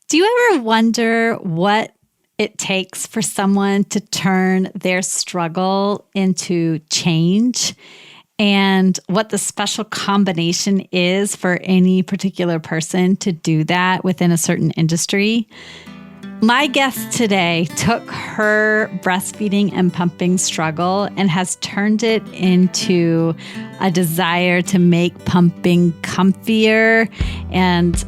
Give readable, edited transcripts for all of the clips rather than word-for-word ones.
Do you ever wonder what it takes for someone to turn their struggle into change and what the special combination is for any particular person to do that within a certain industry? My guest today took her breastfeeding and pumping struggle and has turned it into a desire to make pumping comfier and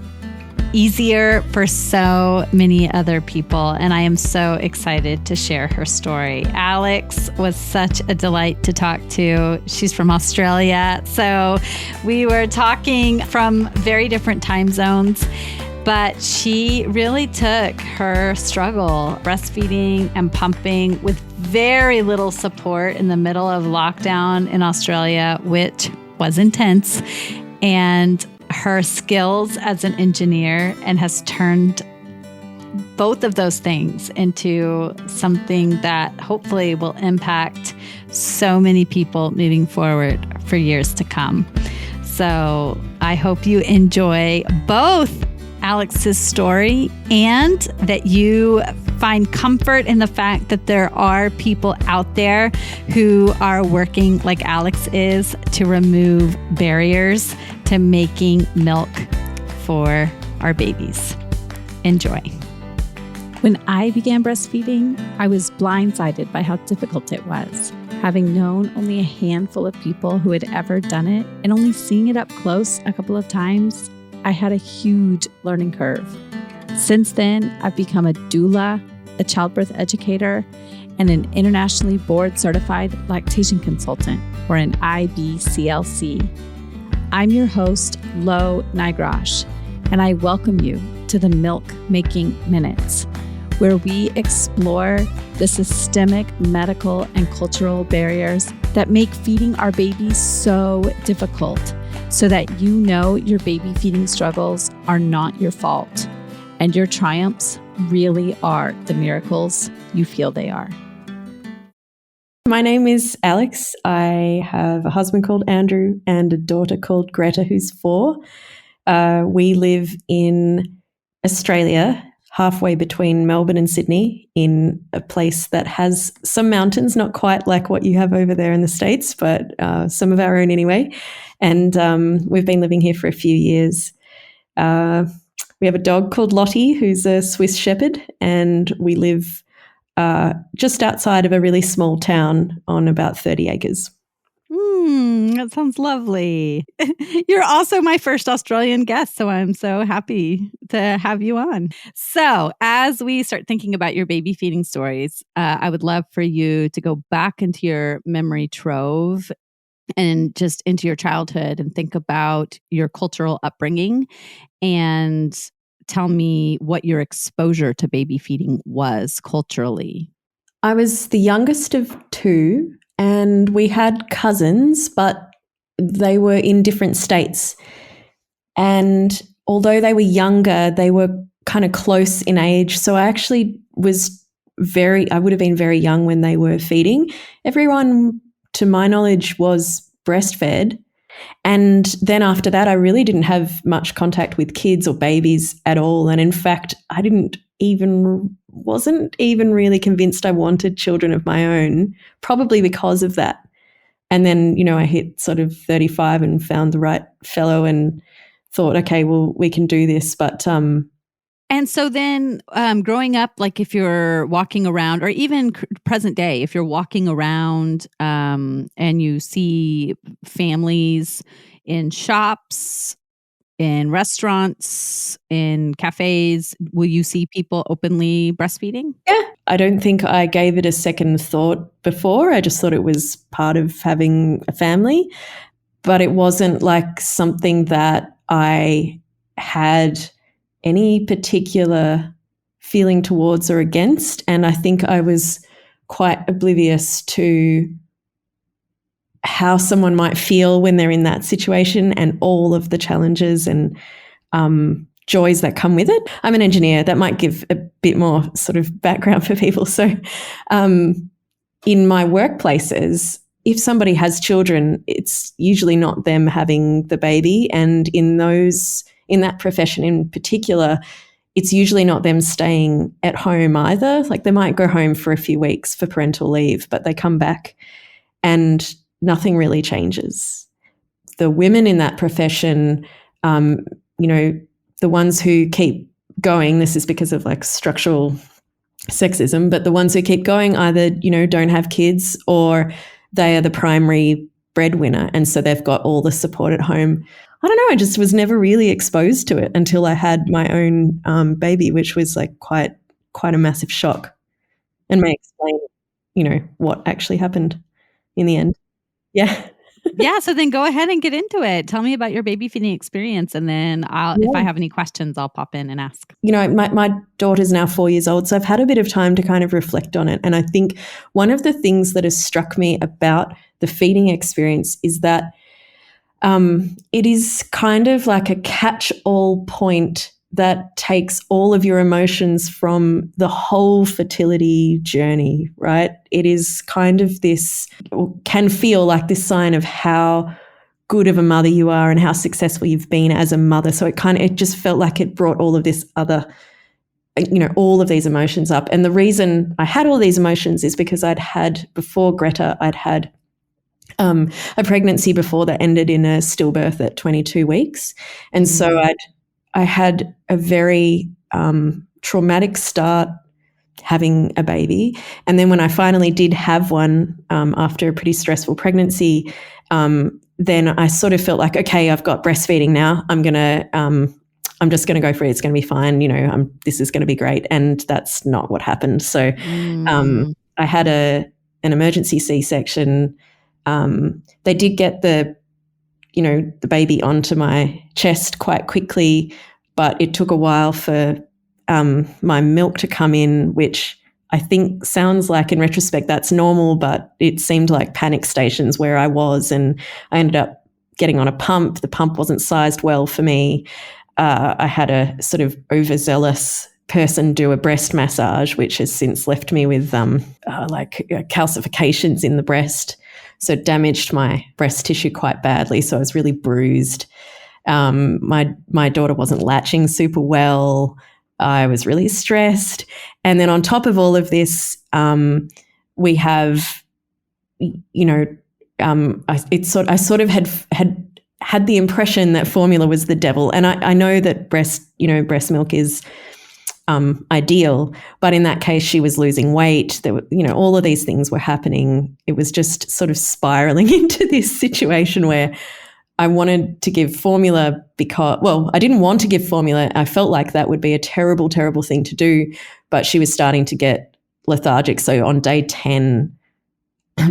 easier for so many other people. And I am so excited to share her story. Alex was such a delight to talk to. She's from Australia. So we were talking from very different time zones, but she really took her struggle breastfeeding and pumping with very little support in the middle of lockdown in Australia, which was intense, and her skills as an engineer, and has turned both of those things into something that hopefully will impact so many people moving forward for years to come. So I hope you enjoy both Alex's story and that you find comfort in the fact that there are people out there who are working like Alex is to remove barriers to making milk for our babies. Enjoy. When I began breastfeeding, I was blindsided by how difficult it was. Having known only a handful of people who had ever done it and only seeing it up close a couple of times, I had a huge learning curve. Since then, I've become a doula, a childbirth educator, and an internationally board-certified lactation consultant, or an IBCLC. I'm your host, Lo Nigrosh, and I welcome you to the Milk Making Minutes, where we explore the systemic, medical, and cultural barriers that make feeding our babies so difficult, so that you know your baby feeding struggles are not your fault, and your triumphs really are the miracles you feel they are. My name is Alex. I have a husband called Andrew and a daughter called Greta, who's 4. We live in Australia, halfway between Melbourne and Sydney, in a place that has some mountains, not quite like what you have over there in the States, but some of our own anyway. And we've been living here for a few years. We have a dog called Lottie, who's a Swiss Shepherd, and we live just outside of a really small town on about 30 acres. That sounds lovely. You're also my first Australian guest, so I'm so happy to have you on. So as we start thinking about your baby feeding stories, I would love for you to go back into your memory trove and just into your childhood and think about your cultural upbringing and tell me what your exposure to baby feeding was culturally. I was the youngest of 2, and we had cousins, but they were in different states. And although they were younger, they were kind of close in age. So I actually I would have been very young when they were feeding. Everyone, to my knowledge, was breastfed. And then after that, I really didn't have much contact with kids or babies at all. And in fact, I wasn't even really convinced I wanted children of my own, probably because of that. And then, I hit sort of 35 and found the right fellow and thought, okay, well, we can do this. But and so then growing up, like if you're walking around, or even present day, if you're walking around and you see families in shops, in restaurants, in cafes, will you see people openly breastfeeding? Yeah, I don't think I gave it a second thought before. I just thought it was part of having a family, but it wasn't like something that I had any particular feeling towards or against. And I think I was quite oblivious to how someone might feel when they're in that situation and all of the challenges and joys that come with it. I'm an engineer. That might give a bit more sort of background for people. So in my workplaces, if somebody has children, it's usually not them having the baby. And in that profession in particular, it's usually not them staying at home either. Like they might go home for a few weeks for parental leave, but they come back and nothing really changes. The women in that profession, the ones who keep going, this is because of like structural sexism, but the ones who keep going either, don't have kids or they are the primary breadwinner. And so they've got all the support at home. I don't know. I just was never really exposed to it until I had my own baby, which was like quite a massive shock, and may explain, what actually happened in the end. Yeah. Yeah. So then go ahead and get into it. Tell me about your baby feeding experience. And then if I have any questions, I'll pop in and ask. My daughter's now 4 years old, so I've had a bit of time to kind of reflect on it. And I think one of the things that has struck me about the feeding experience is that it is kind of like a catch-all point that takes all of your emotions from the whole fertility journey, right? It is kind of can feel like this sign of how good of a mother you are and how successful you've been as a mother. So it just felt like it brought all of this other, all of these emotions up. And the reason I had all these emotions is because before Greta, I'd had a pregnancy before that ended in a stillbirth at 22 weeks. And so I had a very traumatic start having a baby. And then when I finally did have one after a pretty stressful pregnancy, then I sort of felt like, okay, I've got breastfeeding now. I'm just going to go for it. It's going to be fine. This is going to be great. And that's not what happened. So I had an emergency C-section. They did get the baby onto my chest quite quickly, but it took a while for my milk to come in, which I think sounds like in retrospect that's normal, but it seemed like panic stations where I was, and I ended up getting on a pump. The pump wasn't sized well for me. I had a sort of overzealous person do a breast massage, which has since left me with calcifications in the breast. So it damaged my breast tissue quite badly. So I was really bruised. My daughter wasn't latching super well. I was really stressed. And then on top of all of this, we have, I sort of had the impression that formula was the devil. And I know that breast milk is ideal, but in that case, she was losing weight. There were, all of these things were happening. It was just sort of spiraling into this situation where I wanted to give formula I didn't want to give formula. I felt like that would be a terrible, terrible thing to do, but she was starting to get lethargic. So on day 10,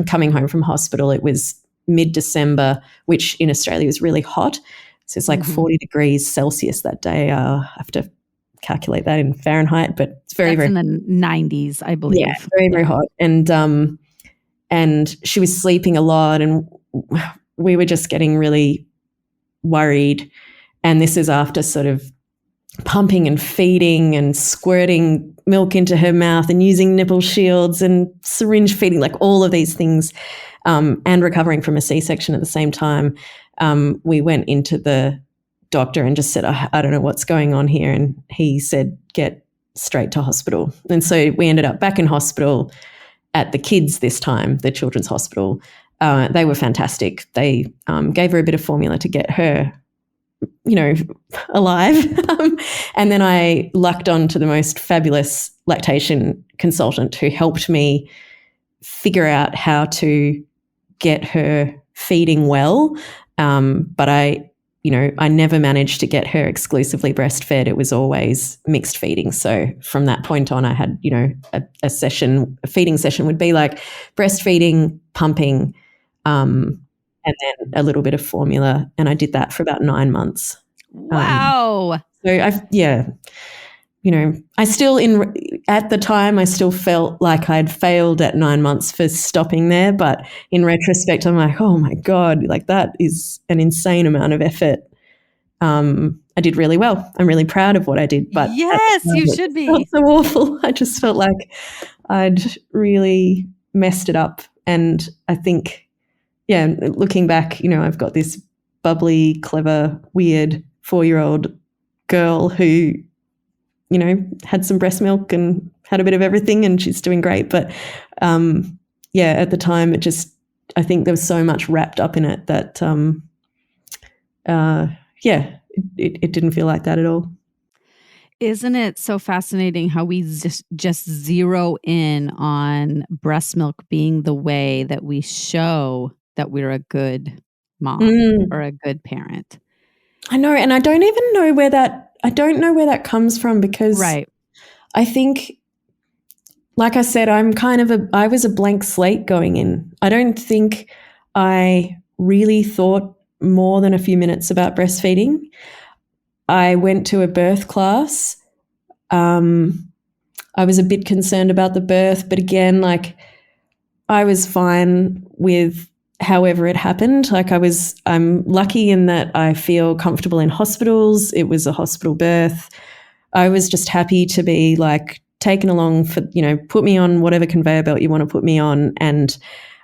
coming home from hospital, it was mid-December, which in Australia is really hot. So it's like 40 degrees Celsius that day. I have to calculate that in Fahrenheit, but it's very, That's very in the 90s, I believe. Yeah, very, very hot. And she was sleeping a lot, and we were just getting really worried. And this is after sort of pumping and feeding and squirting milk into her mouth and using nipple shields and syringe feeding, like all of these things, and recovering from a C-section at the same time. We went into the doctor and just said, I don't know what's going on here. And he said, get straight to hospital. And so we ended up back in hospital at the kids this time, the children's hospital. They were fantastic. They gave her a bit of formula to get her, alive. And then I lucked on to the most fabulous lactation consultant who helped me figure out how to get her feeding well. But I never managed to get her exclusively breastfed. It was always mixed feeding. So from that point on, I had, a feeding session would be like breastfeeding, pumping, and then a little bit of formula. And I did that for about 9 months. Wow. I still at the time, I still felt like I'd failed at 9 months for stopping there. But in retrospect, I'm like, oh my God, like that is an insane amount of effort. I did really well. I'm really proud of what I did. But yes, you should be. It felt so awful. I just felt like I'd really messed it up. And I think, looking back, I've got this bubbly, clever, weird 4-year-old girl who had some breast milk and had a bit of everything, and she's doing great. But at the time, I think there was so much wrapped up in it that it didn't feel like that at all. Isn't it so fascinating how we just zero in on breast milk being the way that we show that we're a good mom or a good parent? I know, and I don't even know where that comes from, because right. I think, like I said, I was a blank slate going in. I don't think I really thought more than a few minutes about breastfeeding. I went to a birth class. I was a bit concerned about the birth, but again, I was fine with however it happened. I'm lucky in that I feel comfortable in hospitals. It was a hospital birth. I was just happy to be taken along for, put me on whatever conveyor belt you want to put me on, and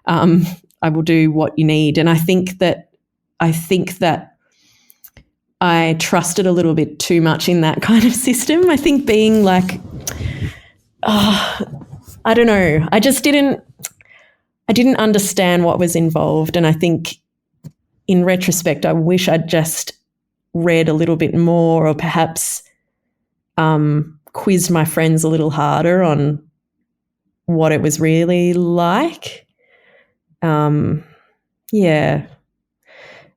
I will do what you need. And I think that I trusted a little bit too much in that kind of system. I think being I don't know. I didn't understand what was involved. And I think in retrospect, I wish I'd just read a little bit more, or perhaps quizzed my friends a little harder on what it was really like.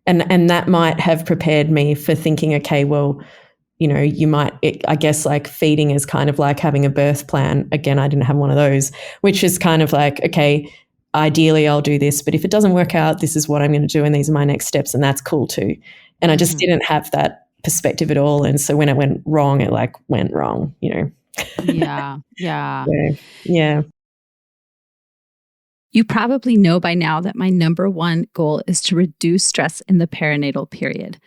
And that might have prepared me for thinking, okay, well, I guess feeding is kind of like having a birth plan. Again, I didn't have one of those, which is kind of okay, ideally I'll do this, but if it doesn't work out, this is what I'm going to do, and these are my next steps, and that's cool too. And I just didn't have that perspective at all. And so when it went wrong, it went wrong, Yeah. Yeah. You probably know by now that my number one goal is to reduce stress in the perinatal period.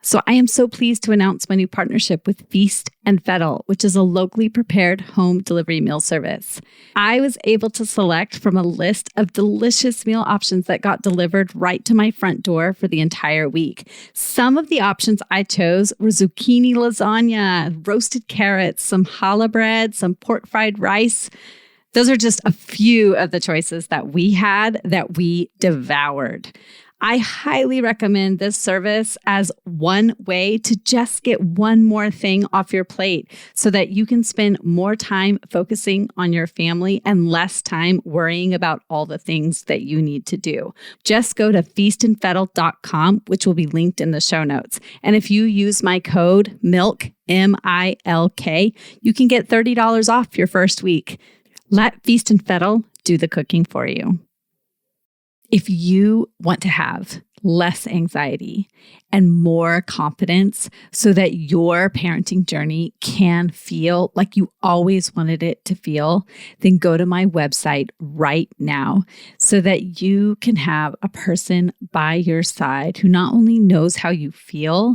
So I am so pleased to announce my new partnership with Feast and Fettle, which is a locally prepared home delivery meal service. I was able to select from a list of delicious meal options that got delivered right to my front door for the entire week. Some of the options I chose were zucchini lasagna, roasted carrots, some challah bread, some pork fried rice. Those are just a few of the choices that we had that we devoured. I highly recommend this service as one way to just get one more thing off your plate so that you can spend more time focusing on your family and less time worrying about all the things that you need to do. Just go to feastandfettle.com, which will be linked in the show notes. And if you use my code MILK, MILK, you can get $30 off your first week. Let Feast and Fettle do the cooking for you. If you want to have less anxiety and more confidence so that your parenting journey can feel like you always wanted it to feel, then go to my website right now so that you can have a person by your side who not only knows how you feel,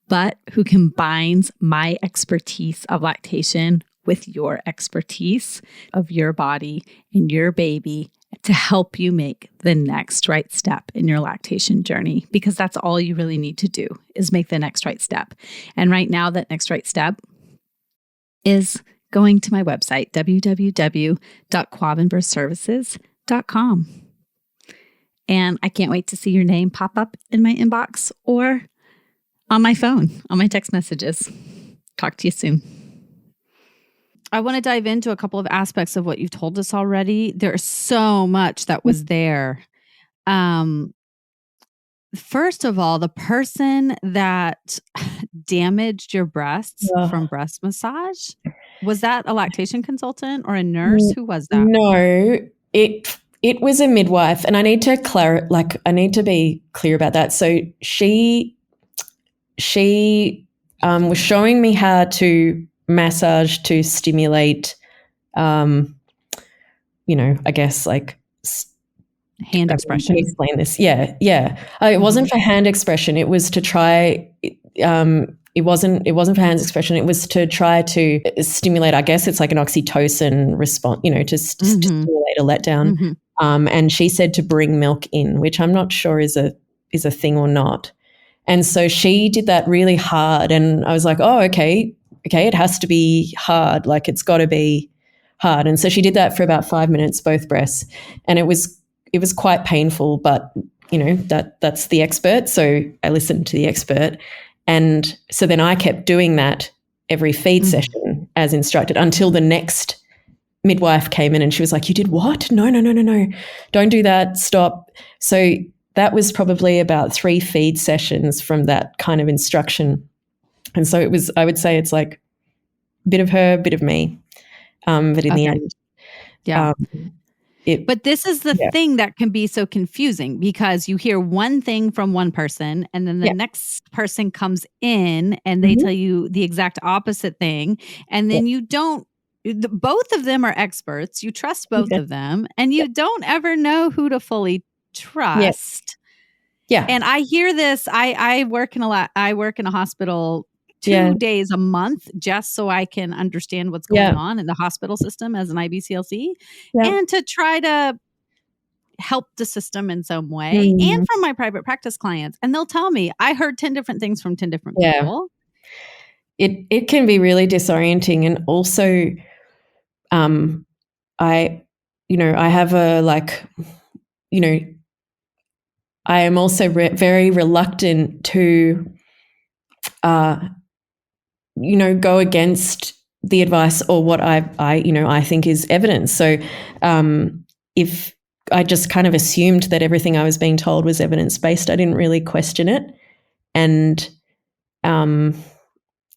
but who combines my expertise of lactation with your expertise of your body and your baby to help you make the next right step in your lactation journey, because that's all you really need to do is make the next right step. And right now, that next right step is going to my website, www.quavinbirthservices.com. And I can't wait to see your name pop up in my inbox or on my phone, on my text messages. Talk to you soon. I want to dive into a couple of aspects of what you've told us already. There's so much that was there. First of all, the person that damaged your breasts from breast massage, was that a lactation consultant or a nurse? Who was that? No, it was a midwife, and I need to I need to be clear about that. So she was showing me how to massage to stimulate, I guess hand expression. Explain this. Yeah. It wasn't for hand expression. It was to try. It wasn't for hand expression. It was to try to stimulate. I guess it's like an oxytocin response. To stimulate a letdown. And she said to bring milk in, which I'm not sure is a thing or not. And so she did that really hard, and I was like, oh, okay. okay, it has to be hard. Like it's got to be hard. And so she did that for about 5 minutes, both breasts. And it was quite painful, but that's the expert. So I listened to the expert. And so then I kept doing that every feed session as instructed until the next midwife came in and she was like, you did what? No. Don't do that. Stop. So that was probably about 3 feed sessions from that kind of instruction. And so I would say it's like a bit of her, a bit of me. But in the end, yeah. But this is the thing that can be so confusing because you hear one thing from one person and then the next person comes in and they tell you the exact opposite thing. And then you don't, both of them are experts. You trust both of them and you don't ever know who to fully trust. Yeah. And I hear this. I work in a hospital 2 days a month just so I can understand what's going on in the hospital system as an IBCLC and to try to help the system in some way and from my private practice clients. And they'll tell me, I heard 10 different things from 10 different people. It can be really disorienting. And also, I have I am also very reluctant to, go against the advice or what I think is evidence. So if I just kind of assumed that everything I was being told was evidence-based, I didn't really question it. And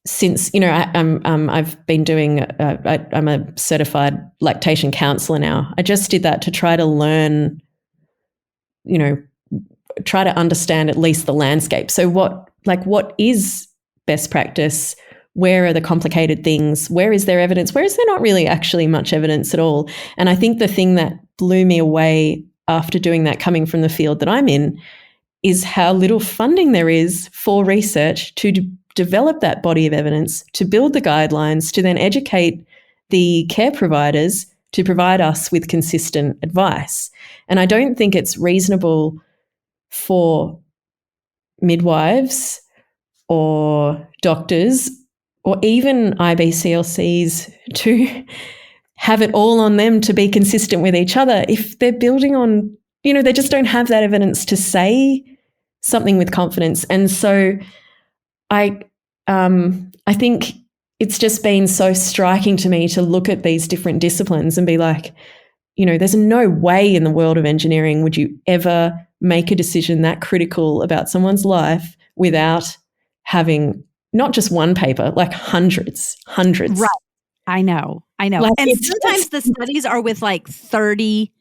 since, I've been doing, I'm a certified lactation counselor now. I just did that to try to learn, try to understand at least the landscape. So what is best practice? Where are the complicated things? Where is there evidence? Where is there not really actually much evidence at all? And I think the thing that blew me away after doing that, coming from the field that I'm in, is how little funding there is for research to develop that body of evidence, to build the guidelines, to then educate the care providers to provide us with consistent advice. And I don't think it's reasonable for midwives or doctors or even IBCLCs to have it all on them to be consistent with each other if they're building on, they just don't have that evidence to say something with confidence. And so I think it's just been so striking to me to look at these different disciplines and be like, there's no way in the world of engineering would you ever make a decision that critical about someone's life without having not just one paper, like hundreds. Right. I know. Like, and sometimes the studies are with like 30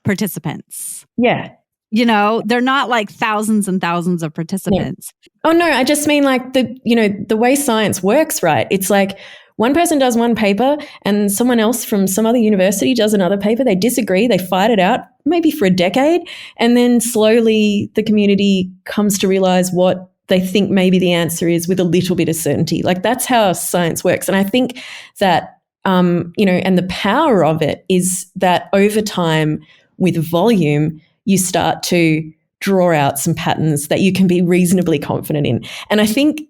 participants. Yeah. They're not like thousands and thousands of participants. No. Oh no, I just mean like the way science works, right? It's like one person does one paper and someone else from some other university does another paper. They disagree, they fight it out, maybe for a decade, and then slowly the community comes to realize what they think maybe the answer is with a little bit of certainty. Like that's how science works. And I think that, and the power of it is that over time with volume, you start to draw out some patterns that you can be reasonably confident in. And I think,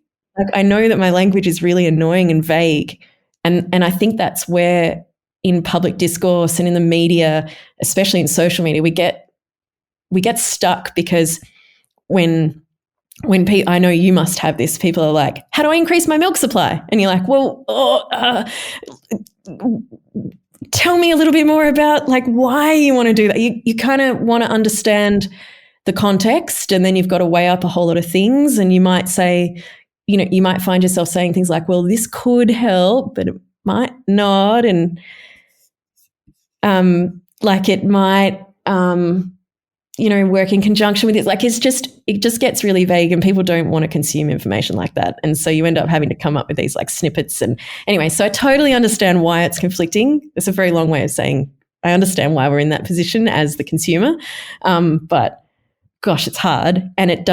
I know that my language is really annoying and vague. And I think that's where in public discourse and in the media, especially in social media, we get stuck because when people, I know you must have this, people are like, how do I increase my milk supply? And you're like, well, tell me a little bit more about like why you want to do that. You kind of want to understand the context, and then you've got to weigh up a whole lot of things. And you might say, you might find yourself saying things like, well, this could help, but it might not. And like it might, work in conjunction with it. Like it just gets really vague, and people don't want to consume information like that. And so you end up having to come up with these like snippets. And anyway, so I totally understand why it's conflicting. It's a very long way of saying I understand why we're in that position as the consumer. But gosh, it's hard. And it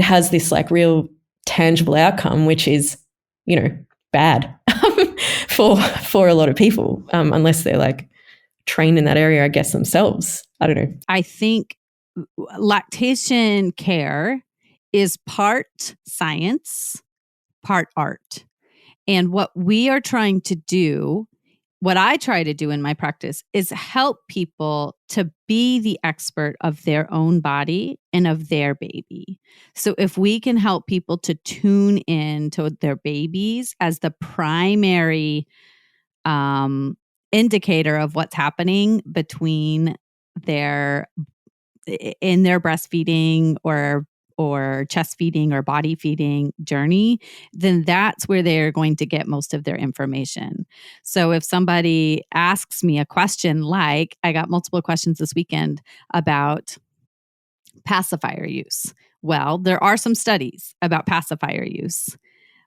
has this like real tangible outcome, which is, bad for a lot of people, unless they're like trained in that area, I guess, themselves. I don't know. I think lactation care is part science, part art. And what we are trying to do, what I try to do in my practice, is help people to be the expert of their own body and of their baby. So if we can help people to tune in to their babies as the primary indicator of what's happening between their in their breastfeeding or chest feeding or body feeding journey, then that's where they're going to get most of their information. So if somebody asks me a question, like I got multiple questions this weekend about pacifier use. Well, there are some studies about pacifier use.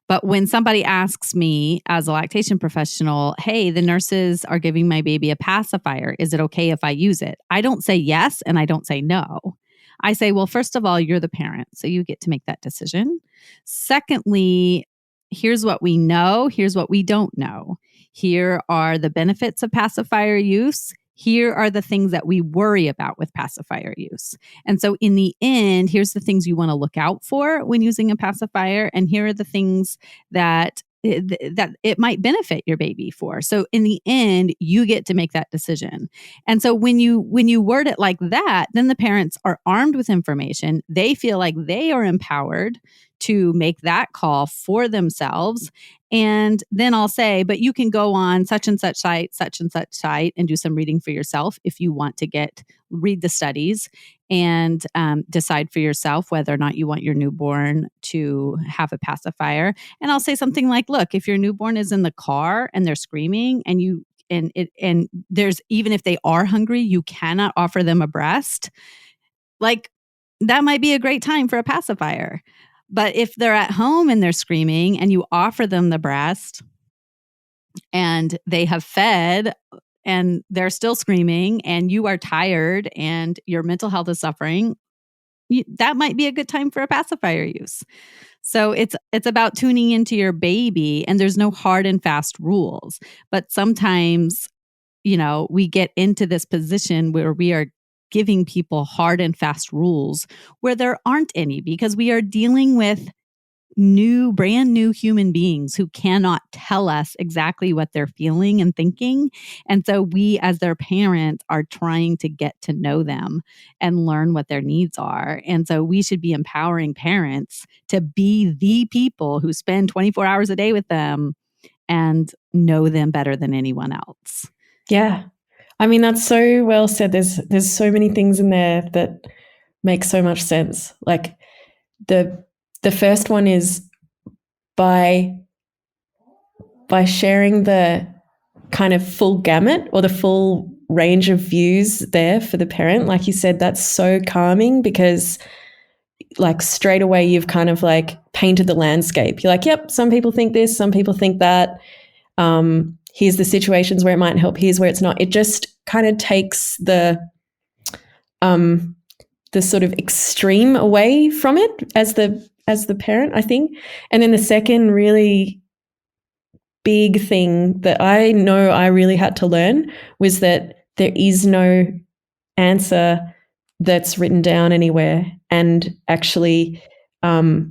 But when somebody asks me as a lactation professional, hey, the nurses are giving my baby a pacifier, is it okay if I use it? I don't say yes and I don't say no. I say, well, first of all, you're the parent, so you get to make that decision. Secondly, here's what we know, here's what we don't know. Here are the benefits of pacifier use. Here are the things that we worry about with pacifier use. And so in the end, here's the things you want to look out for when using a pacifier. And here are the things that it might benefit your baby for. So in the end, you get to make that decision. And so when you word it like that, then the parents are armed with information. They feel like they are empowered to make that call for themselves. And then I'll say, but you can go on such and such site, and do some reading for yourself if you want to read the studies and decide for yourself whether or not you want your newborn to have a pacifier. And I'll say something like, look, if your newborn is in the car and they're screaming and there's, even if they are hungry, you cannot offer them a breast, like that might be a great time for a pacifier. But if they're at home and they're screaming and you offer them the breast and they have fed and they're still screaming and you are tired and your mental health is suffering, that might be a good time for a pacifier use. So it's about tuning into your baby, and there's no hard and fast rules. But sometimes, we get into this position where we are giving people hard and fast rules where there aren't any, because we are dealing with brand new human beings who cannot tell us exactly what they're feeling and thinking. And so we, as their parents, are trying to get to know them and learn what their needs are. And so we should be empowering parents to be the people who spend 24 hours a day with them and know them better than anyone else. Yeah. I mean, that's so well said. There's so many things in there that make so much sense. Like the first one is by sharing the kind of full gamut or the full range of views there for the parent. Like you said, that's so calming, because like straight away you've kind of like painted the landscape. You're like, yep, some people think this, some people think that. Here's the situations where it might help, here's where it's not. It just kind of takes the sort of extreme away from it as the parent, I think. And then the second really big thing that I know I really had to learn was that there is no answer that's written down anywhere. And actually, like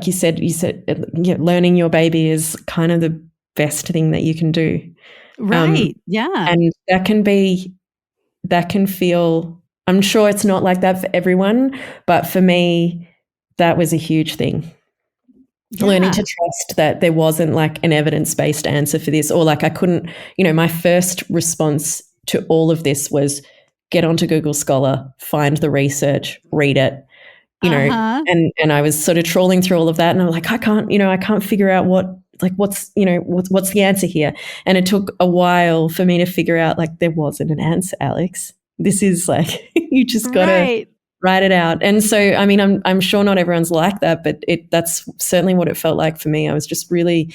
you said, learning your baby is kind of the best thing that you can do. Right. Yeah. And that can feel, I'm sure it's not like that for everyone, but for me, that was a huge thing. Yeah. Learning to trust that there wasn't like an evidence-based answer for this, or like I couldn't, my first response to all of this was get onto Google Scholar, find the research, read it, and I was sort of trawling through all of that, and I'm like, I can't figure out what's the answer here. And it took a while for me to figure out like there wasn't an answer, Alex. This is like, you just got to write it out. And so, I mean, I'm sure not everyone's like that, but that's certainly what it felt like for me. I was just really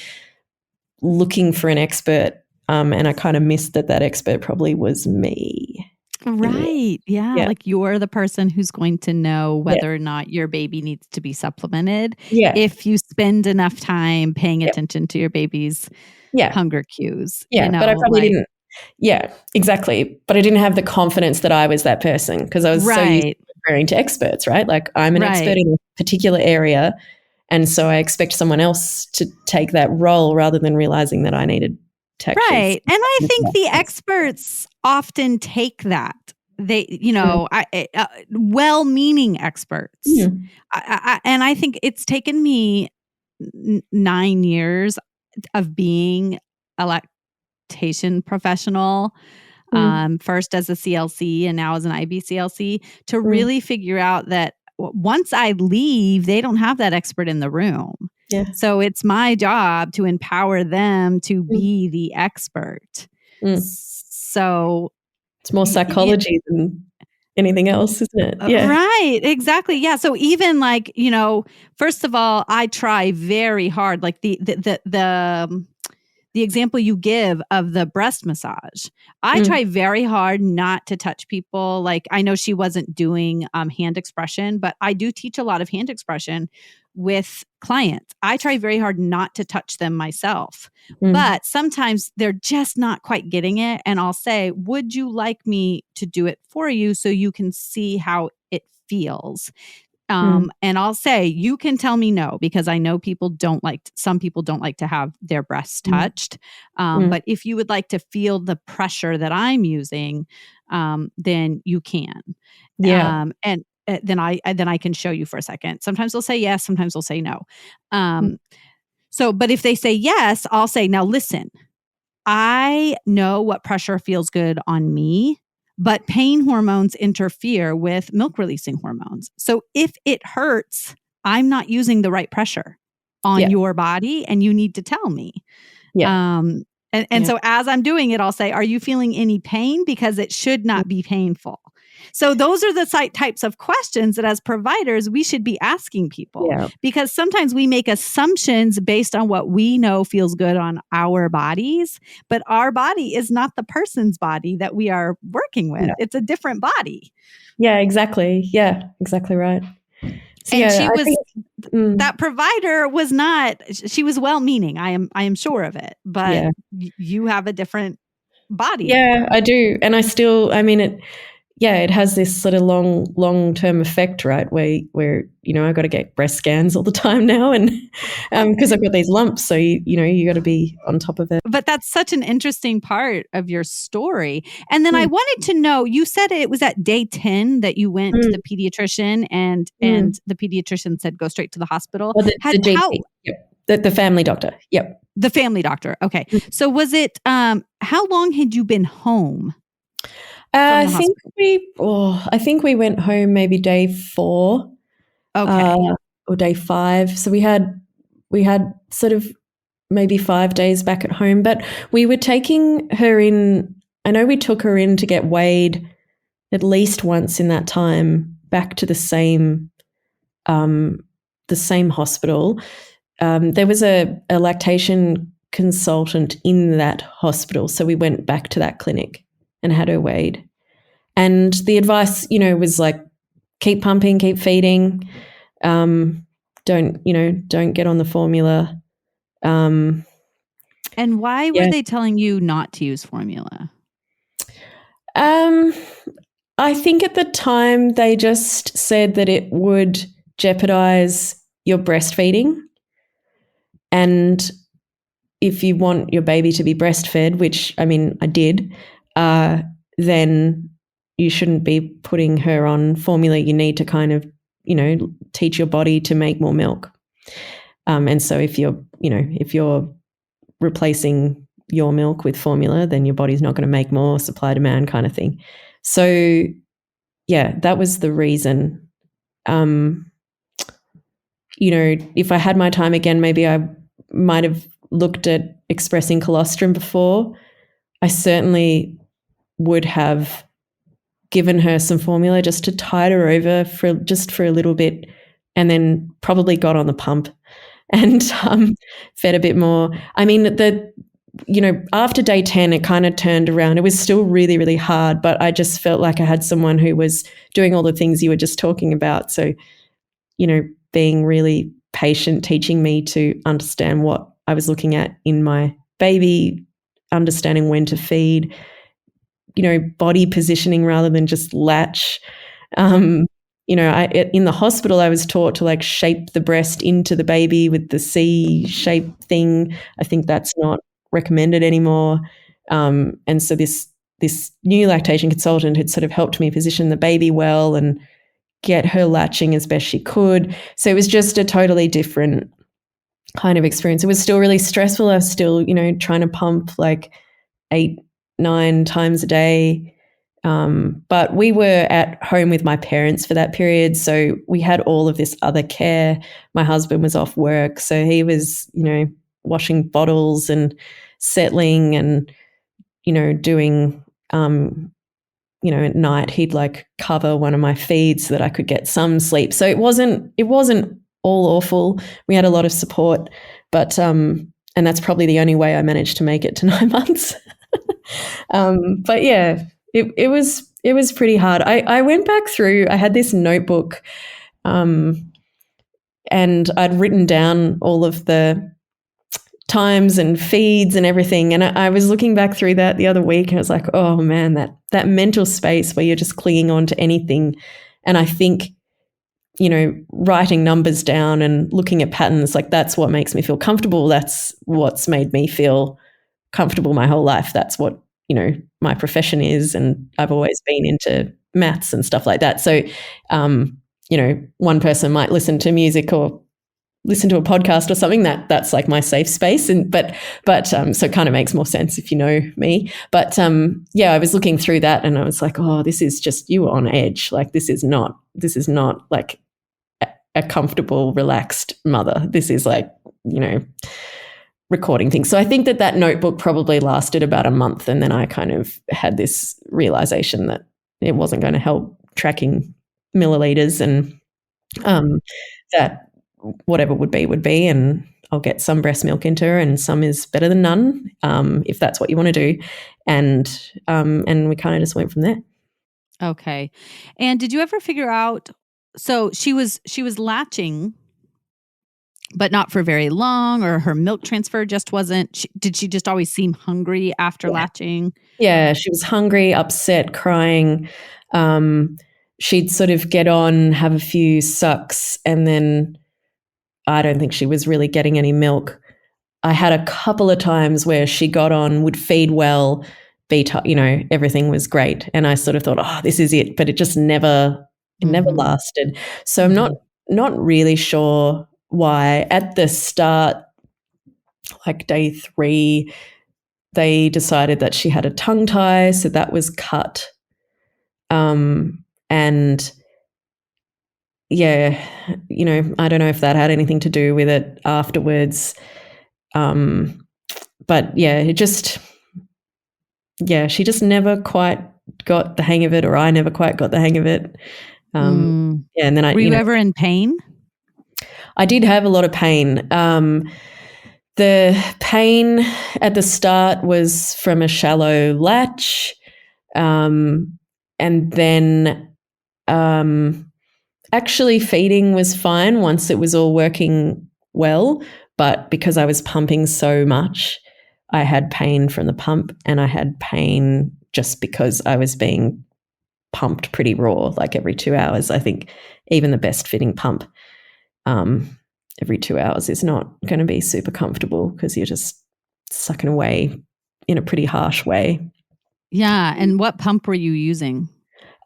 looking for an expert, and I kind of missed that expert probably was me. Right. Yeah. Like you're the person who's going to know whether or not your baby needs to be supplemented. Yeah. If you spend enough time paying attention to your baby's hunger cues. Yeah. But I probably didn't. Yeah, exactly. But I didn't have the confidence that I was that person, because I was so used to referring to experts, right? Like I'm an expert in a particular area, And so I expect someone else to take that role rather than realizing that I needed to actually. Right. And I think the experts often take that. They, you know, well-meaning experts. Mm. And I think it's taken me 9 years of being a lactation professional, first as a CLC and now as an IBCLC, to really figure out that once I leave, they don't have that expert in the room. Yeah. So it's my job to empower them to be the expert. So it's more psychology than anything else, isn't it? Yeah. Right. Exactly. Yeah. So even like, you know, first of all, I try very hard, like the example you give of the breast massage. I try very hard not to touch people. Like, I know she wasn't doing hand expression, but I do teach a lot of hand expression with clients. I try very hard not to touch them myself, but sometimes they're just not quite getting it. And I'll say, would you like me to do it for you so you can see how it feels? And I'll say, you can tell me no, because I know some people don't like to have their breasts touched. But if you would like to feel the pressure that I'm using, then you can. Yeah. And then I can show you for a second. Sometimes they'll say yes, sometimes they'll say no. But if they say yes, I'll say, now listen, I know what pressure feels good on me, but pain hormones interfere with milk releasing hormones. So if it hurts, I'm not using the right pressure on your body, and you need to tell me. Yeah. So as I'm doing it, I'll say, are you feeling any pain? Because it should not be painful. So those are the types of questions that as providers, we should be asking people, because sometimes we make assumptions based on what we know feels good on our bodies, but our body is not the person's body that we are working with. It's a different body. Yeah, exactly. Yeah, exactly right. So, and she was, that provider was not, she was well-meaning. I am sure of it, but you have a different body. Yeah, I do. And it has this sort of long-term effect, right? Where I got to get breast scans all the time now, and because I've got these lumps, so you got to be on top of it. But that's such an interesting part of your story. And then I wanted to know, you said it was at day 10 that you went to the pediatrician, and the pediatrician said go straight to the hospital. Or the GP. The family doctor. Yep. The family doctor. Okay. So was it? How long had you been home? I think we went home maybe day 4, or day 5. So we had sort of maybe 5 days back at home, but we were taking her in. I know we took her in to get weighed at least once in that time, back to the same hospital. There was a lactation consultant in that hospital, so we went back to that clinic and had her weighed. And the advice, was like, keep pumping, keep feeding. Don't get on the formula. And why were they telling you not to use formula? I think at the time they just said that it would jeopardize your breastfeeding. And if you want your baby to be breastfed, which I did, then you shouldn't be putting her on formula. You need to kind of, teach your body to make more milk. And so if you're replacing your milk with formula, then your body's not going to make more, supply demand kind of thing. So that was the reason. If I had my time again, maybe I might have looked at expressing colostrum before. I certainly would have given her some formula just to tide her over for a little bit, and then probably got on the pump and fed a bit more. After day 10, it kind of turned around. It was still really, really hard, but I just felt like I had someone who was doing all the things you were just talking about. So, being really patient, teaching me to understand what I was looking at in my baby, understanding when to feed, body positioning rather than just latch. in the hospital, I was taught to like shape the breast into the baby with the C shape thing. I think that's not recommended anymore. And so this new lactation consultant had sort of helped me position the baby well and get her latching as best she could. So it was just a totally different kind of experience. It was still really stressful. I was still, trying to pump like 8-9 times a day. But we were at home with my parents for that period. So we had all of this other care. My husband was off work. So he was, washing bottles and settling and, doing, at night he'd like cover one of my feeds so that I could get some sleep. So it wasn't all awful. We had a lot of support, but, and that's probably the only way I managed to make it to 9 months. But yeah, it was pretty hard. I went back through, I had this notebook, and I'd written down all of the times and feeds and everything. And I was looking back through that the other week and I was like, oh man, that mental space where you're just clinging on to anything. And I think, writing numbers down and looking at patterns, like that's what makes me feel comfortable. That's what's made me feel comfortable my whole life. That's what, my profession is. And I've always been into maths and stuff like that. So, one person might listen to music or listen to a podcast or something that's like my safe space. And, but so it kind of makes more sense if you know me. But, I was looking through that and I was like, oh, this is just, you on edge. Like, this is not like a comfortable, relaxed mother. This is like, recording things. So I think that notebook probably lasted about a month. And then I kind of had this realization that it wasn't going to help tracking milliliters and that whatever would be. And I'll get some breast milk into her and some is better than none, if that's what you want to do. And we kind of just went from there. Okay. And did you ever figure out, so she was latching, but not for very long, or her milk transfer just wasn't, did she just always seem hungry after latching? Yeah, she was hungry, upset, crying. She'd sort of get on, have a few sucks, and then I don't think she was really getting any milk. I had a couple of times where she got on, would feed well, everything was great. And I sort of thought, oh, this is it. But it just never lasted. So I'm not really sure why. At the start, like day 3, they decided that she had a tongue tie, so that was cut. And yeah, I don't know if that had anything to do with it afterwards. But yeah, she just never quite got the hang of it, or I never quite got the hang of it. And then were you ever in pain? I did have a lot of pain. The pain at the start was from a shallow latch, and then actually feeding was fine once it was all working well, but because I was pumping so much, I had pain from the pump and I had pain just because I was being pumped pretty raw, like every 2 hours. I think even the best fitting pump every 2 hours is not going to be super comfortable because you're just sucking away in a pretty harsh way. Yeah. And what pump were you using?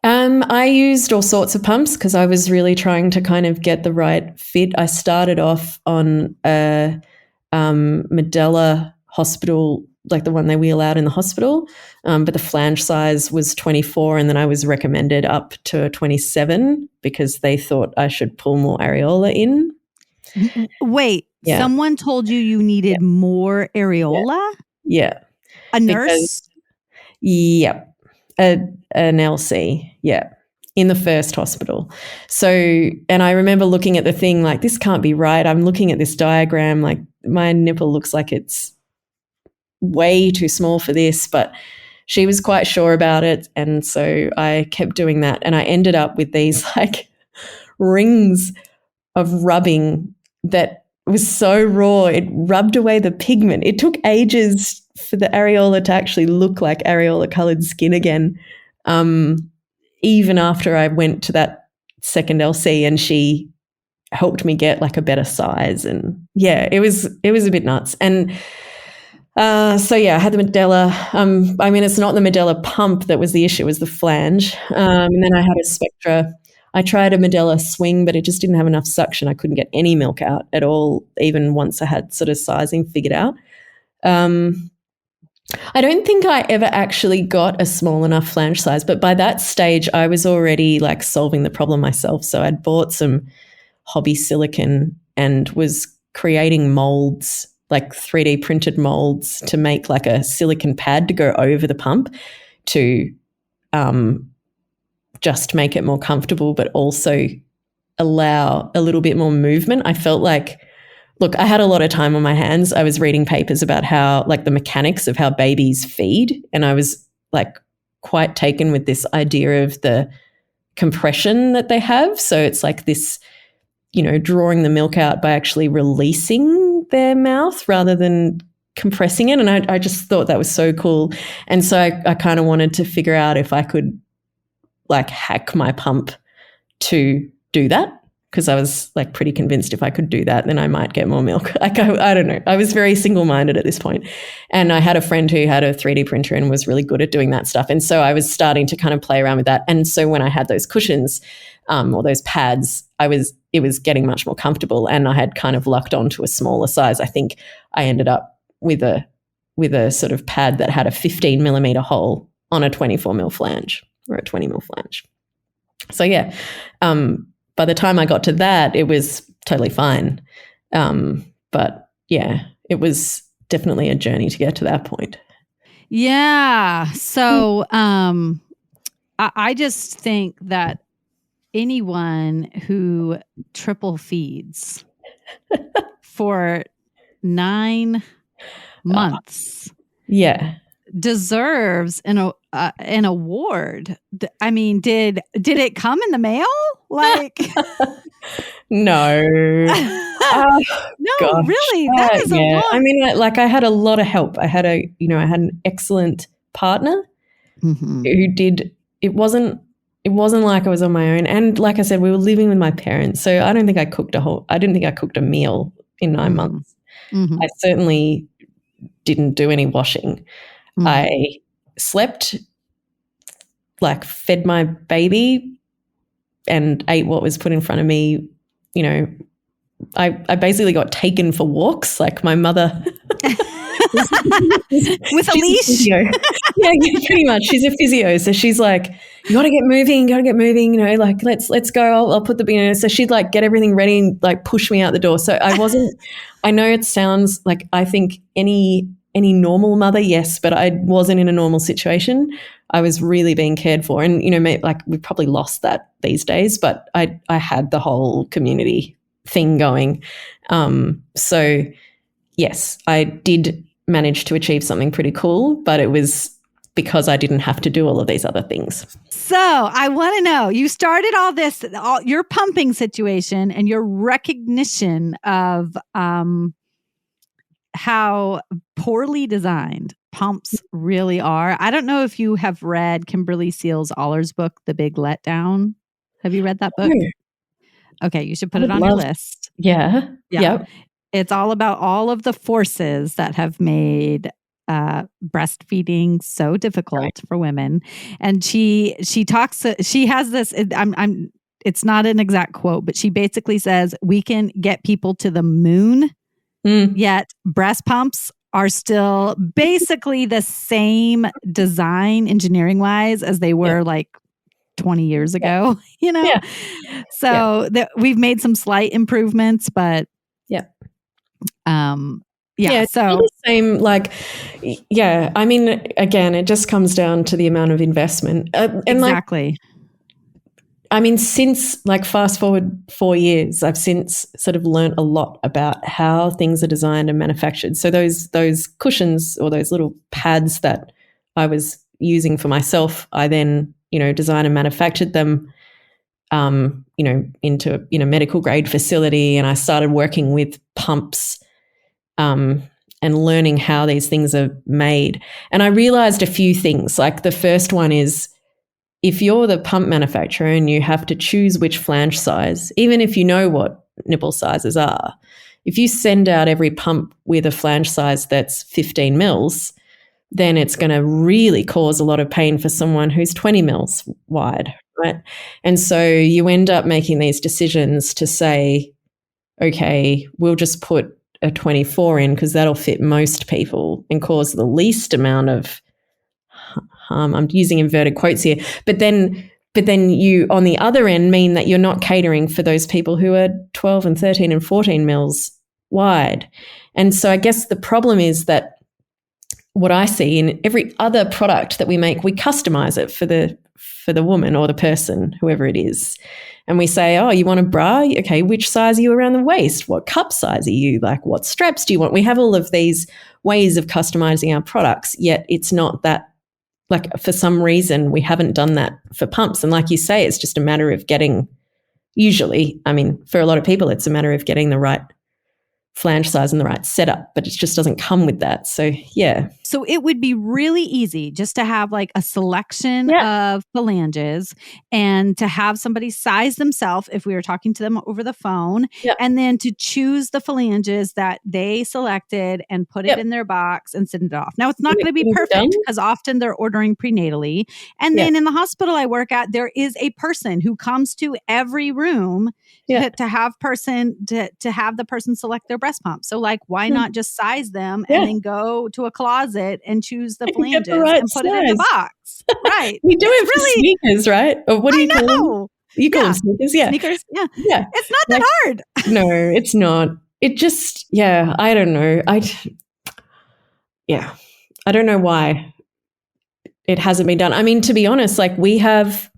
I used all sorts of pumps because I was really trying to kind of get the right fit. I started off on a Medela hospital, like the one they wheel out in the hospital, but the flange size was 24, and then I was recommended up to 27 because they thought I should pull more areola in. Wait, someone told you needed more areola? Yeah. A nurse? An LC, in the first hospital. So, and I remember looking at the thing like, this can't be right. I'm looking at this diagram, like my nipple looks like it's way too small for this, but she was quite sure about it. And so I kept doing that. And I ended up with these like rings of rubbing that was so raw. It rubbed away the pigment. It took ages for the areola to actually look like areola colored skin again. Even after I went to that second LC, and she helped me get like a better size. And yeah, it was a bit nuts. And so yeah, I had the Medela. I mean, it's not the Medela pump that was the issue; it was the flange. And then I had a Spectra. I tried a Medela swing, but it just didn't have enough suction. I couldn't get any milk out at all, even once I had sort of sizing figured out. I don't think I ever actually got a small enough flange size, but by that stage, I was already like solving the problem myself. So I'd bought some hobby silicone and was creating molds, like 3D printed molds, to make like a silicone pad to go over the pump to just make it more comfortable, but also allow a little bit more movement. I felt like, look, I had a lot of time on my hands. I was reading papers about how, like, the mechanics of how babies feed, and I was like quite taken with this idea of the compression that they have. So it's like this, you know, drawing the milk out by actually releasing their mouth rather than compressing it. And I just thought that was so cool. And so I kind of wanted to figure out if I could like hack my pump to do that, because I was like pretty convinced if I could do that, then I might get more milk. Like, I don't know. I was very single-minded at this point. And I had a friend who had a 3D printer and was really good at doing that stuff. And so I was starting to kind of play around with that. And so when I had those cushions or those pads, it was getting much more comfortable, and I had kind of lucked onto a smaller size. I think I ended up with a sort of pad that had a 15 millimeter hole on a 24 mil flange, or a 20 mil flange. So yeah, by the time I got to that, it was totally fine. But yeah, it was definitely a journey to get to that point. Yeah. So I just think that anyone who triple feeds for 9 months deserves an award. I mean, did it come in the mail? Like, no, no, gosh. really, that is a lot. I mean, I had a lot of help. I had an excellent partner who did. It wasn't like I was on my own. And like I said, we were living with my parents, so I don't think I cooked a meal in 9 months. I certainly didn't do any washing. I slept, like fed my baby, and ate what was put in front of me. You know, I basically got taken for walks, like my mother. With a leash? Yeah, pretty much. She's a physio. So she's like, you got to get moving, you know, like, let's go. I'll put the, so she'd like get everything ready and like push me out the door. So I know it sounds like, I think any normal mother, yes, but I wasn't in a normal situation. I was really being cared for. And, you know, like we probably lost that these days, but I had the whole community thing going. So yes, I did manage to achieve something pretty cool, but it was because I didn't have to do all of these other things. So I want to know, you started all this, your pumping situation and your recognition of how poorly designed pumps really are. I don't know if you have read Kimberly Seals Aller's book, The Big Letdown. Have you read that book? No. Okay, you should put it on your list. Yeah. Yep. It's all about all of the forces that have made breastfeeding so difficult for women. And she talks, she has this, it's not an exact quote, but she basically says, we can get people to the moon, yet breast pumps are still basically the same design engineering wise as they were like 20 years ago, you know? Yeah. So we've made some slight improvements, but it's so the same, like, I mean, again, it just comes down to the amount of investment. And exactly. I mean, since like fast forward 4 years, I've since sort of learned a lot about how things are designed and manufactured. So those cushions or those little pads that I was using for myself, I then, you know, designed and manufactured them, you know, into, you know, medical grade facility. And I started working with pumps and learning how these things are made. And I realized a few things. Like the first one is if you're the pump manufacturer and you have to choose which flange size, even if you know what nipple sizes are, if you send out every pump with a flange size that's 15 mils, then it's going to really cause a lot of pain for someone who's 20 mils wide, right? And so you end up making these decisions to say, okay, we'll just put a 24 in because that'll fit most people and cause the least amount of harm. I'm using inverted quotes here. But then you, on the other end, mean that you're not catering for those people who are 12 and 13 and 14 mils wide. And so I guess the problem is that what I see in every other product that we make, we customize it for the woman or the person, whoever it is. And we say, oh, you want a bra? Okay, which size are you around the waist? What cup size are you? Like, what straps do you want? We have all of these ways of customizing our products, yet it's not that, like, for some reason, we haven't done that for pumps. And like you say, it's just a matter of getting, usually, I mean, for a lot of people, it's a matter of getting the right flange size and the right setup, but it just doesn't come with that. So, yeah. So it would be really easy just to have like a selection of phalanges and to have somebody size themselves if we were talking to them over the phone, and then to choose the phalanges that they selected and put it in their box and send it off. Now, it's not going to be perfect because often they're ordering prenatally. And then in the hospital I work at, there is a person who comes to every room to have the person select their breast pump. So like, why not just size them and then go to a closet and choose the flanges and put it in the box? Right. We do it for sneakers, right? Or what do you call them? You call them sneakers? Yeah. Sneakers? Yeah. It's not that hard. No, it's not. It just, I don't know. I don't know why it hasn't been done. I mean, to be honest, we have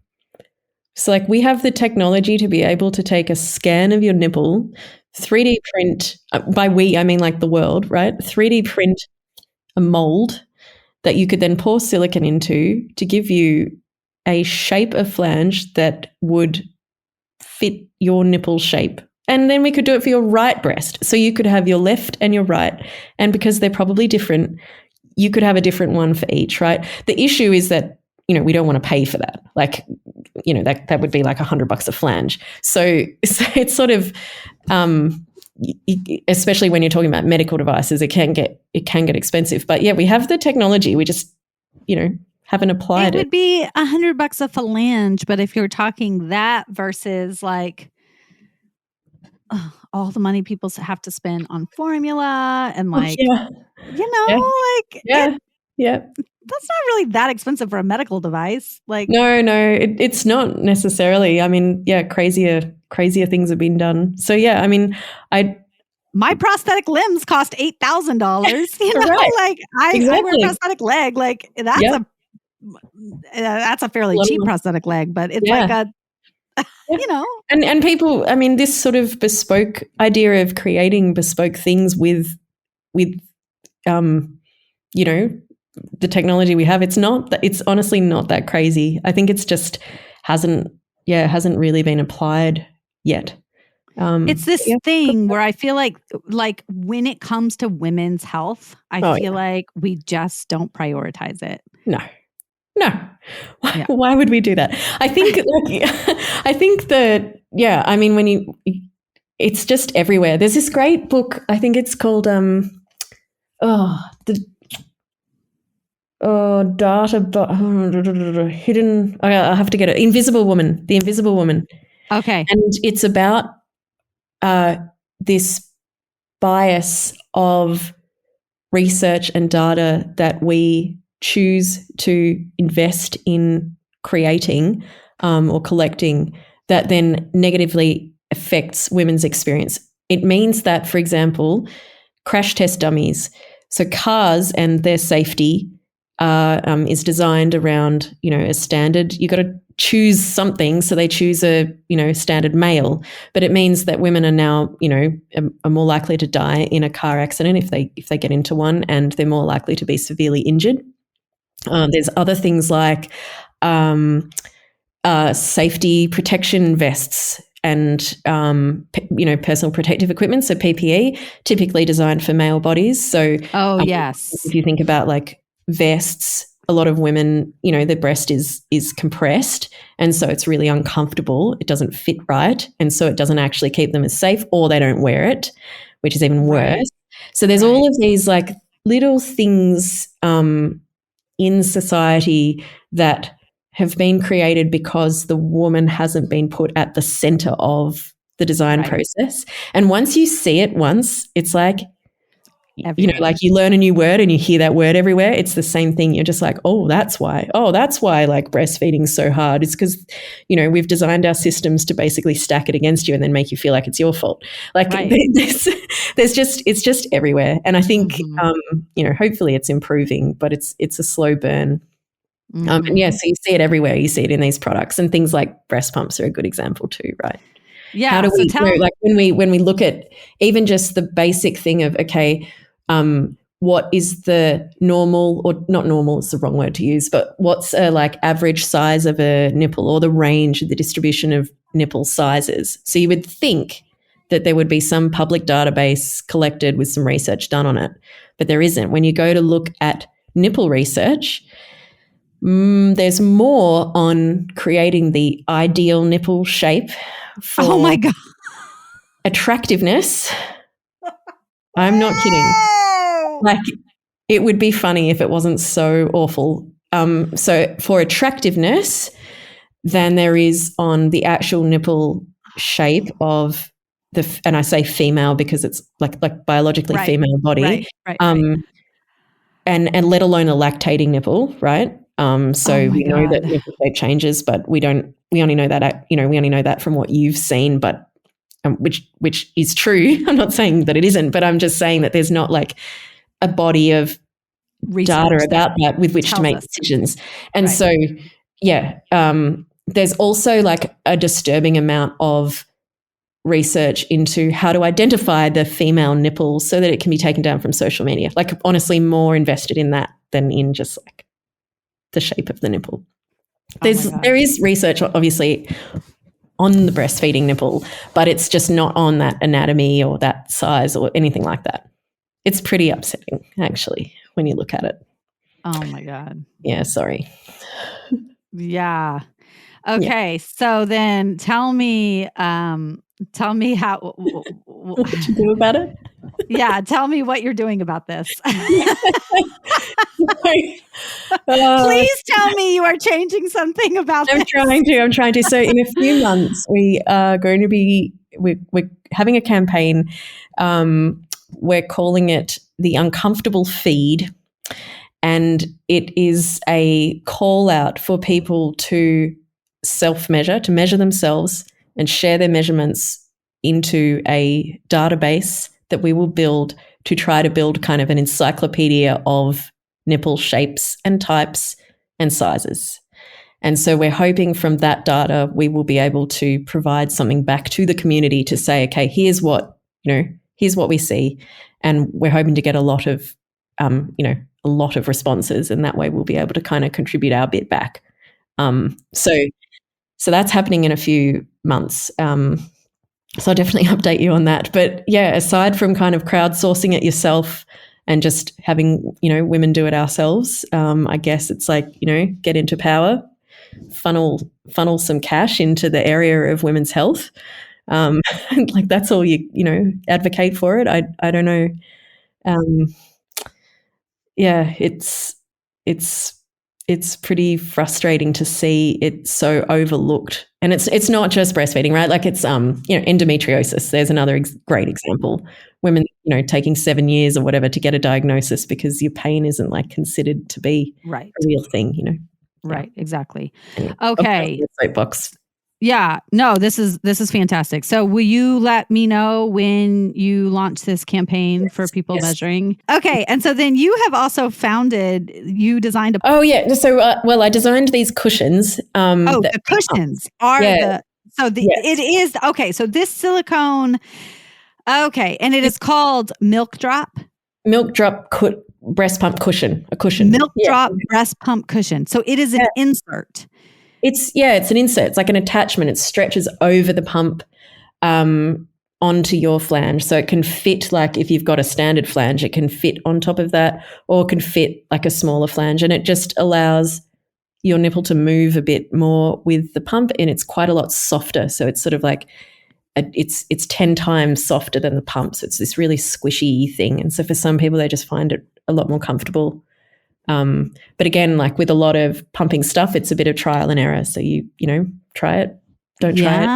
the technology to be able to take a scan of your nipple, 3D print, by we, I mean like the world, right? 3D print a mold that you could then pour silicone into to give you a shape of flange that would fit your nipple shape. And then we could do it for your right breast. So you could have your left and your right. And because they're probably different, you could have a different one for each, right? The issue is that, we don't want to pay for that. That would be like $100 a flange. So it's sort of, especially when you're talking about medical devices, it can get expensive. But we have the technology. We just, haven't applied it. It would be $100 a phalange, but if you're talking that versus all the money people have to spend on formula and that's not really that expensive for a medical device. No, it's not necessarily. I mean, crazier things have been done. So I mean, my prosthetic limbs cost $8,000. Right. I wear a prosthetic leg. That's a fairly cheap prosthetic leg, but it's And people, I mean, this sort of bespoke idea of creating bespoke things with the technology we have, it's honestly not that crazy. I think it's just hasn't really been applied yet. It's this thing where I feel like when it comes to women's health, I feel like we just don't prioritize it. No. Why would we do that? I think I mean, it's just everywhere. There's this great book, I think it's called hidden. I have to get it. The Invisible Woman. Okay, and it's about this bias of research and data that we choose to invest in creating or collecting that then negatively affects women's experience. It means that, for example, crash test dummies, so cars and their safety is designed around, a standard. You got to choose something, so they choose a, standard male. But it means that women are now, are more likely to die in a car accident if they get into one, and they're more likely to be severely injured. There's other things like safety protection vests and personal protective equipment, so PPE, typically designed for male bodies. So yes, if you think about vests a lot of women, the breast is compressed, and so it's really uncomfortable. It doesn't fit right, and so it doesn't actually keep them as safe, or they don't wear it, which is even worse. Right. So there's all of these like little things in society that have been created because the woman hasn't been put at the center of the design process. And once you see it once, it's like, everywhere. Like you learn a new word and you hear that word everywhere. It's the same thing. You're just like, oh, that's why like breastfeeding's so hard. It's because, we've designed our systems to basically stack it against you and then make you feel like it's your fault. Like it's just everywhere. And I think, hopefully it's improving, but it's a slow burn. And yeah, so you see it everywhere. You see it in these products, and things like breast pumps are a good example too, right? Yeah. How do we, like when we look at even just the basic thing of, okay, what is the normal, or not normal, it's the wrong word to use, but what's a like average size of a nipple, or the range, the distribution of nipple sizes? So you would think that there would be some public database collected with some research done on it, but there isn't. When you go to look at nipple research, there's more on creating the ideal nipple shape for oh my God. attractiveness. I'm not kidding. Like, it would be funny if it wasn't so awful. So for attractiveness, than there is on the actual nipple shape of and I say female because it's like biologically female body. Right. And let alone a lactating nipple, right? So we know that nipple shape changes, but we only know that, we only know that from what you've seen, but which is true. I'm not saying that it isn't, but I'm just saying that there's not like a body of data about that with which to make decisions. And so, there's also like a disturbing amount of research into how to identify the female nipple so that it can be taken down from social media. Like, honestly, more invested in that than in just like the shape of the nipple. There is research, obviously, on the breastfeeding nipple, but it's just not on that anatomy or that size or anything like that. It's pretty upsetting, actually, when you look at it. Oh my God. Yeah, sorry. Yeah. Okay. Yeah. So then tell me how what you do about it. Yeah, tell me what you're doing about this. Please tell me you are changing something about this. I'm trying to. So in a few months, we are going to be, we're having a campaign. We're calling it the Uncomfortable Feed. And it is a call out for people to self-measure, to measure themselves and share their measurements into a database that we will build to try to build kind of an encyclopedia of nipple shapes and types and sizes. And so we're hoping from that data, we will be able to provide something back to the community to say, okay, here's what we see. And we're hoping to get a lot of responses, and that way we'll be able to kind of contribute our bit back. So that's happening in a few months. So I'll definitely update you on that. But yeah, aside from kind of crowdsourcing it yourself and just having, women do it ourselves, I guess it's like, get into power, funnel some cash into the area of women's health. Like that's all advocate for it. I don't know. Yeah, it's pretty frustrating to see it so overlooked. And it's not just breastfeeding, right? Like it's endometriosis. There's another great example. Women, taking 7 years or whatever to get a diagnosis because your pain isn't like considered to be a real thing, Right, exactly. Anyway, okay. Soapbox. Yeah, no, this is fantastic. So will you let me know when you launch this campaign for people measuring? Okay. And so then you have also you designed Oh yeah. So, I designed these cushions. The cushions it is, okay. So this silicone, okay. And it is called Milkdrop. Milkdrop breast pump cushion, a cushion. Milkdrop breast pump cushion. So it is an insert. It's an insert. It's like an attachment. It stretches over the pump on onto your flange. So it can fit, like if you've got a standard flange, it can fit on top of that, or can fit like a smaller flange. And it just allows your nipple to move a bit more with the pump, and it's quite a lot softer. So it's sort of like it's 10 times softer than the pump. So it's this really squishy thing. And so for some people, they just find it a lot more comfortable. But again, like with a lot of pumping stuff, it's a bit of trial and error. So you know, try it, don't try it.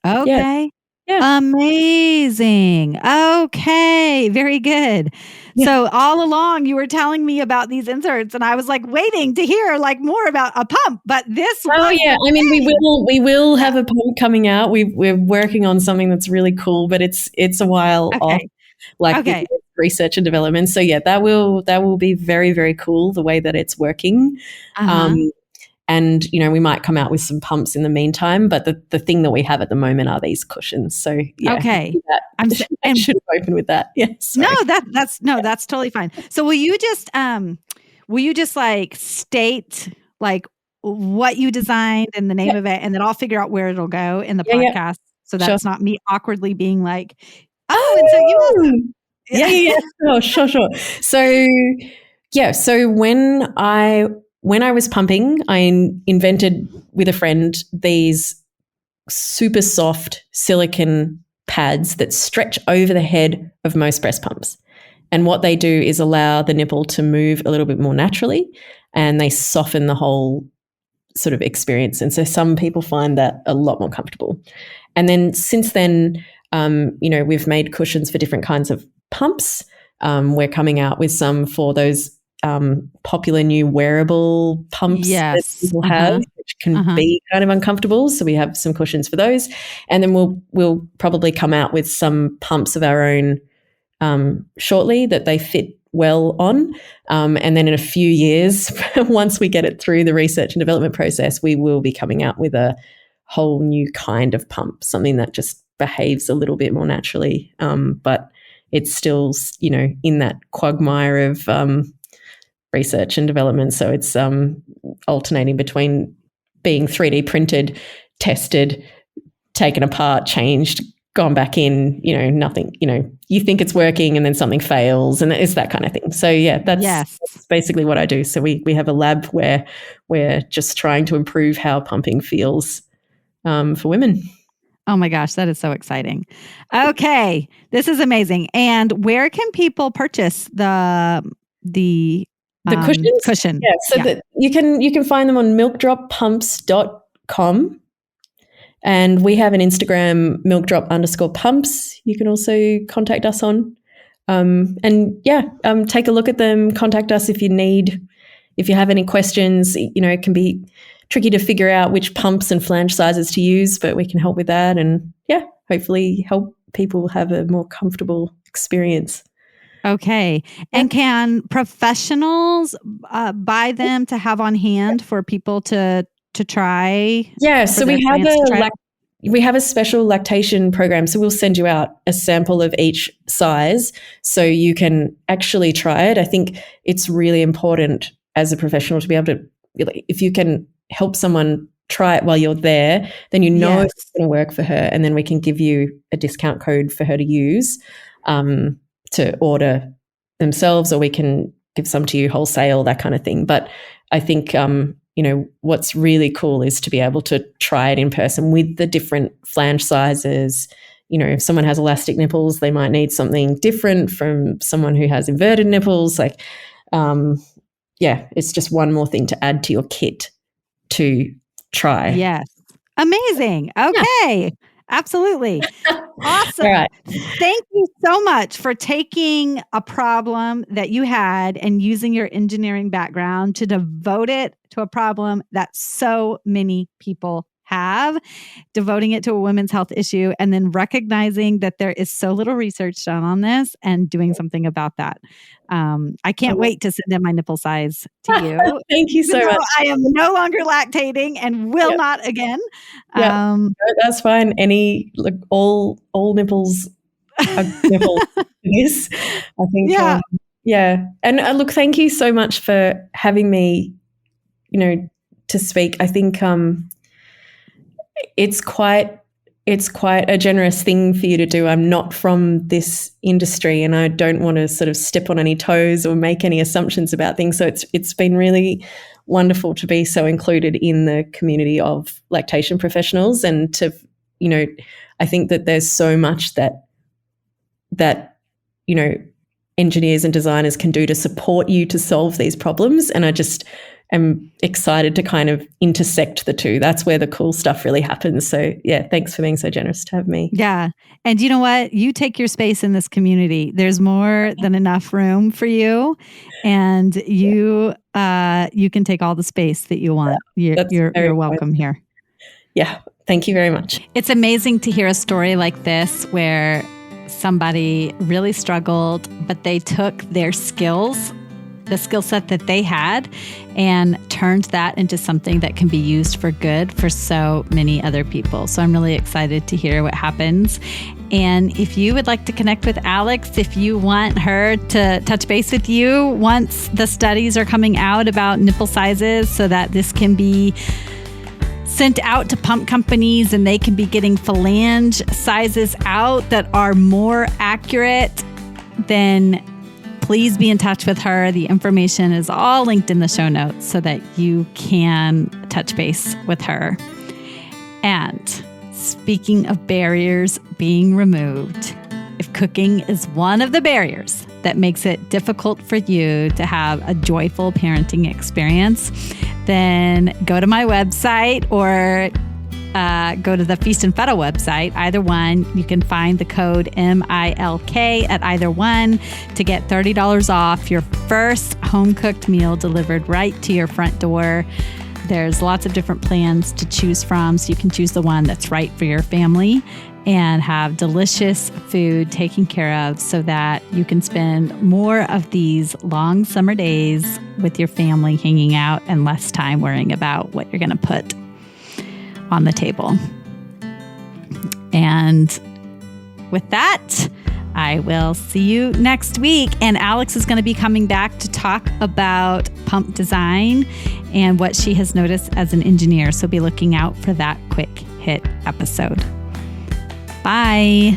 Okay. Yeah. Amazing. Okay. Very good. Yeah. So all along you were telling me about these inserts and I was like waiting to hear like more about a pump, but this yeah. I mean, we will have a pump coming out. We're working on something that's really cool, but it's a while off. Like the research and development. So yeah, that will be very, very cool the way that it's working. And, you know, we might come out with some pumps in the meantime, but the thing that we have at the moment are these cushions. So yeah, I should open with that. Yes. Yeah, that's totally fine. So will you just like state like what you designed and the name of it, and then I'll figure out where it'll go in the podcast. So that's not me awkwardly being like, and so you also. Sure. So when I was pumping, I invented with a friend these super soft silicone pads that stretch over the head of most breast pumps. And what they do is allow the nipple to move a little bit more naturally, and they soften the whole sort of experience. And so some people find that a lot more comfortable. And then since then, you know, we've made cushions for different kinds of pumps. We're coming out with some for those popular new wearable pumps that people have, which can be kind of uncomfortable. So we have some cushions for those, and then we'll probably come out with some pumps of our own shortly that they fit well on. And then in a few years, once we get it through the research and development process, we will be coming out with a whole new kind of pump, something that just behaves a little bit more naturally, but it's still, you know, in that quagmire of research and development. So it's alternating between being 3D printed, tested, taken apart, changed, gone back in, you know, nothing, you know, you think it's working and then something fails, and it's that kind of thing. So yeah, that's basically what I do. So we have a lab where we're just trying to improve how pumping feels for women. Oh my gosh, that is so exciting. Okay, this is amazing. And where can people purchase the cushion? Yeah, so that you can find them on milkdroppumps.com. And we have an Instagram, milkdrop_pumps. You can also contact us on. Take a look at them. Contact us if you have any questions. You know, it can be tricky to figure out which pumps and flange sizes to use, but we can help with that, and hopefully help people have a more comfortable experience. Okay. And can professionals buy them to have on hand for people to try? Yeah, so we have a special lactation program. So we'll send you out a sample of each size so you can actually try it. I think it's really important as a professional to be able to, if you can help someone try it while you're there, then you know it's going to work for her, and then we can give you a discount code for her to use to order themselves, or we can give some to you wholesale, that kind of thing. But I think you know, what's really cool is to be able to try it in person with the different flange sizes. You know, if someone has elastic nipples, they might need something different from someone who has inverted nipples. Like, it's just one more thing to add to your kit to try. Yes. Amazing. Okay. Absolutely. Awesome. All right. Thank you so much for taking a problem that you had and using your engineering background to devote it to a problem that so many people have, devoting it to a women's health issue, and then recognizing that there is so little research done on this and doing something about that. I can't wait to send in my nipple size to you. Thank you so much. I am no longer lactating and will not again. That's fine. All nipples are nipples. Yes, I think. And look, thank you so much for having me, you know, to speak. I think it's quite it's quite a generous thing for you to do. I'm not from this industry and I don't want to sort of step on any toes or make any assumptions about things. So it's been really wonderful to be so included in the community of lactation professionals, and to, you know, I think that there's so much that you know, engineers and designers can do to support you to solve these problems. And I just am excited to kind of intersect the two. That's where the cool stuff really happens. So yeah, thanks for being so generous to have me. Yeah. And you know what? You take your space in this community. There's more than enough room for you, and you can take all the space that you want. You're welcome here. Yeah. Thank you very much. It's amazing to hear a story like this where somebody really struggled, but they took their skills, the skill set that they had, and turned that into something that can be used for good for so many other people. So I'm really excited to hear what happens. And if you would like to connect with Alex, if you want her to touch base with you once the studies are coming out about nipple sizes so that this can be sent out to pump companies and they can be getting phalange sizes out that are more accurate, then please be in touch with her. The information is all linked in the show notes so that you can touch base with her. And speaking of barriers being removed, if cooking is one of the barriers that makes it difficult for you to have a joyful parenting experience, then go to my website or go to the Feast and Feta website. Either one, you can find the code MILK at either one to get $30 off your first home-cooked meal delivered right to your front door. There's lots of different plans to choose from, so you can choose the one that's right for your family and have delicious food taken care of so that you can spend more of these long summer days with your family hanging out and less time worrying about what you're going to put on the table. And with that, I will see you next week. And Alex is going to be coming back to talk about pump design and what she has noticed as an engineer. So be looking out for that quick hit episode. Bye.